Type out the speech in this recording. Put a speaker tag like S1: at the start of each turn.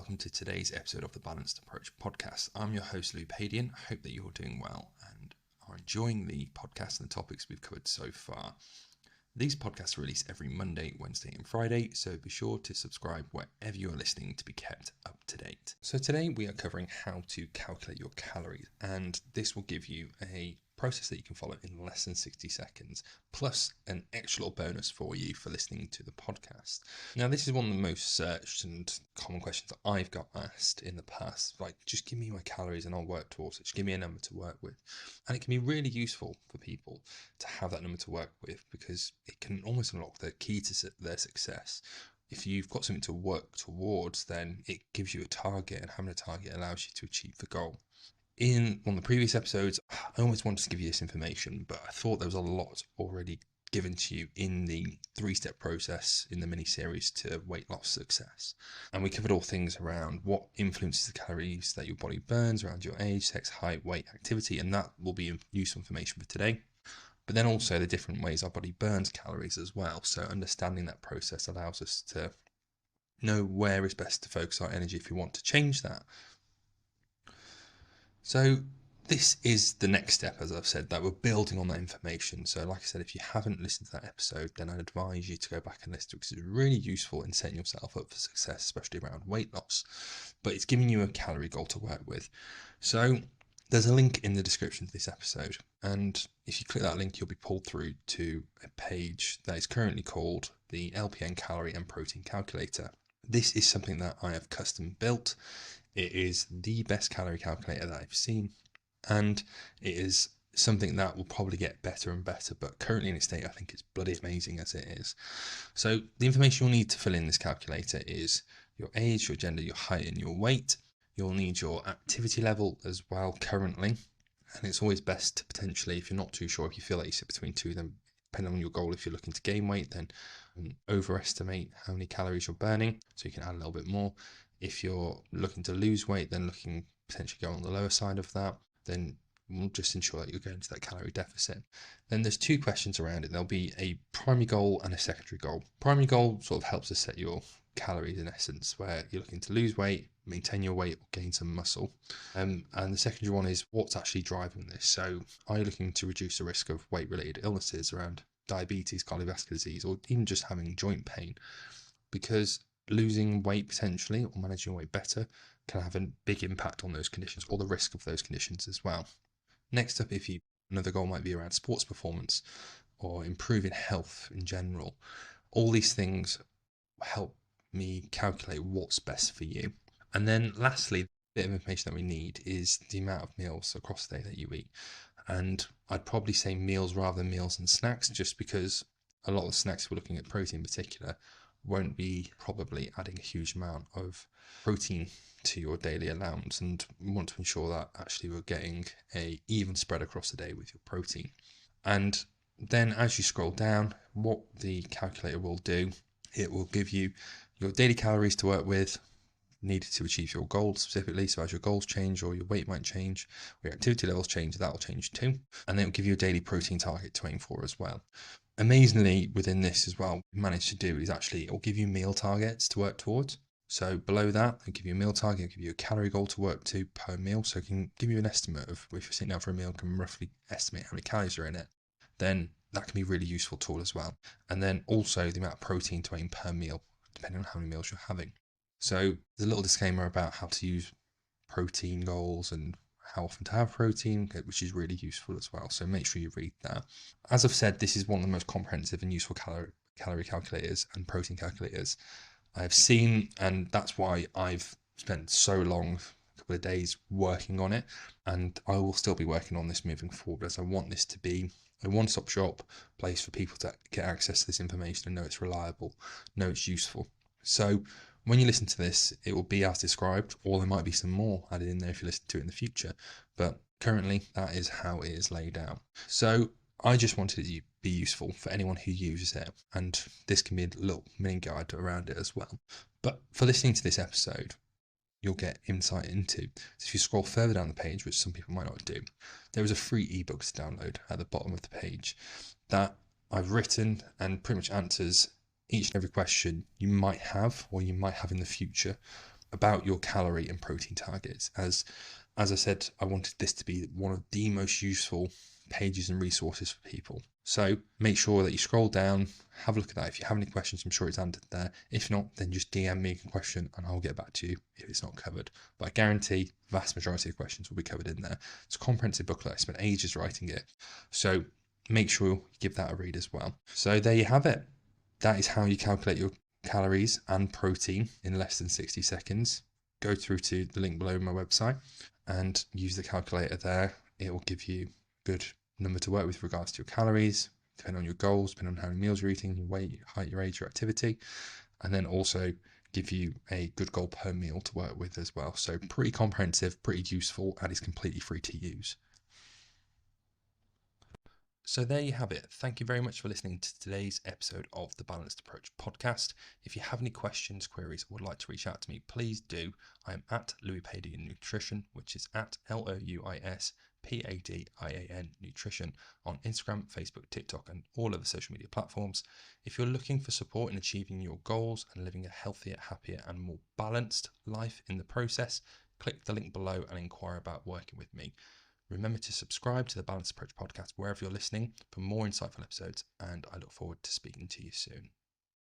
S1: welcome to today's episode of the Balanced Approach podcast. I'm your host, Louis Padian. I hope that you're doing well and are enjoying the podcast and the topics we've covered so far. These podcasts are released every Monday, Wednesday and Friday, so be sure to subscribe wherever you are listening to be kept up to date. So today we are covering how to calculate your calories, and this will give you a process that you can follow in less than 60 seconds, plus an extra little bonus for you for listening to the podcast. Now, this is one of the most searched and common questions that I've got asked in the past, like, just give me my calories and I'll work towards it. Just give me a number to work with. And it can be really useful for people to have that number to work with because it can almost unlock the key to their success. If you've got something to work towards, then it gives you a target, and having a target allows you to achieve the goal. In one of the previous episodes, I always wanted to give you this information, but I thought there was a lot already given to you in the 3-step process in the mini-series to weight loss success. And we covered all things around what influences the calories that your body burns around your age, sex, height, weight, activity, and that will be useful information for today. But then also the different ways our body burns calories as well. So understanding that process allows us to know where is best to focus our energy if we want to change that. So this is the next step, as I've said, that we're building on that information. So like I said, if you haven't listened to that episode, then I'd advise you to go back and listen to it because it's really useful in setting yourself up for success, especially around weight loss. But it's giving you a calorie goal to work with. So there's a link in the description to this episode. And if you click that link, you'll be pulled through to a page that is currently called the LPN Calorie and Protein Calculator. This is something that I have custom built. It is the best calorie calculator that I've seen, and it is something that will probably get better and better, but currently in its state, I think it's bloody amazing as it is. So the information you'll need to fill in this calculator is your age, your gender, your height, and your weight. You'll need your activity level as well currently, and it's always best to potentially, if you're not too sure, if you feel like you sit between two, then depending on your goal, if you're looking to gain weight, then overestimate how many calories you're burning, so you can add a little bit more. If you're looking to lose weight, then looking potentially go on the lower side of that, then we'll just ensure that you're going to that calorie deficit. Then there's 2 questions around it. There'll be a primary goal and a secondary goal. Primary goal sort of helps us set your calories in essence, where you're looking to lose weight, maintain your weight, or gain some muscle. And the secondary one is what's actually driving this. So are you looking to reduce the risk of weight-related illnesses around diabetes, cardiovascular disease, or even just having joint pain? Because losing weight potentially or managing weight better can have a big impact on those conditions or the risk of those conditions as well. Next up, another goal might be around sports performance or improving health in general. All these things help me calculate what's best for you. And then lastly, the bit of information that we need is the amount of meals across the day that you eat. And I'd probably say meals rather than meals and snacks, just because a lot of the snacks we're looking at, protein in particular, won't be probably adding a huge amount of protein to your daily allowance, and we want to ensure that actually we're getting a even spread across the day with your protein. And then as you scroll down, what the calculator will do, it will give you your daily calories to work with needed to achieve your goals specifically. So as your goals change or your weight might change, or your activity levels change, that will change too. And then it will give you a daily protein target to aim for as well. Amazingly, within this as well, what we managed to do is actually it'll give you meal targets to work towards. So below that, it'll give you a meal target, it'll give you a calorie goal to work to per meal. So it can give you an estimate of, if you're sitting down for a meal, can roughly estimate how many calories are in it. Then that can be a really useful tool as well. And then also the amount of protein to aim per meal, depending on how many meals you're having. So there's a little disclaimer about how to use protein goals and how often to have protein, which is really useful as well. So make sure you read that. As I've said, this is one of the most comprehensive and useful calorie calculators and protein calculators I've seen, and that's why I've spent so long, a couple of days, working on it, and I will still be working on this moving forward, as I want this to be a one-stop shop place for people to get access to this information and know it's reliable, know it's useful. So when you listen to this, it will be as described, or there might be some more added in there if you listen to it in the future. But currently, that is how it is laid out. So I just wanted it to be useful for anyone who uses it, and this can be a little mini guide around it as well. But for listening to this episode, you'll get insight into. So if you scroll further down the page, which some people might not do, there is a free ebook to download at the bottom of the page that I've written and pretty much answers each and every question you might have or you might have in the future about your calorie and protein targets. As I said, I wanted this to be one of the most useful pages and resources for people. So make sure that you scroll down, have a look at that. If you have any questions, I'm sure it's answered there. If not, then just DM me a question and I'll get back to you if it's not covered. But I guarantee the vast majority of questions will be covered in there. It's a comprehensive booklet. I spent ages writing it. So make sure you give that a read as well. So there you have it. That is how you calculate your calories and protein in less than 60 seconds. Go through to the link below my website and use the calculator there. It will give you a good number to work with regards to your calories, depending on your goals, depending on how many meals you're eating, your weight, your height, your age, your activity, and then also give you a good goal per meal to work with as well. So pretty comprehensive, pretty useful, and is completely free to use. So there you have it. Thank you very much for listening to today's episode of the Balanced Approach podcast. If you have any questions, queries, or would like to reach out to me, please do. I am at Louis Padian Nutrition, which is at LOUISPADIAN Nutrition on Instagram, Facebook, TikTok, and all other social media platforms. If you're looking for support in achieving your goals and living a healthier, happier, and more balanced life in the process, click the link below and inquire about working with me. Remember to subscribe to the Balanced Approach podcast wherever you're listening for more insightful episodes, and I look forward to speaking to you soon.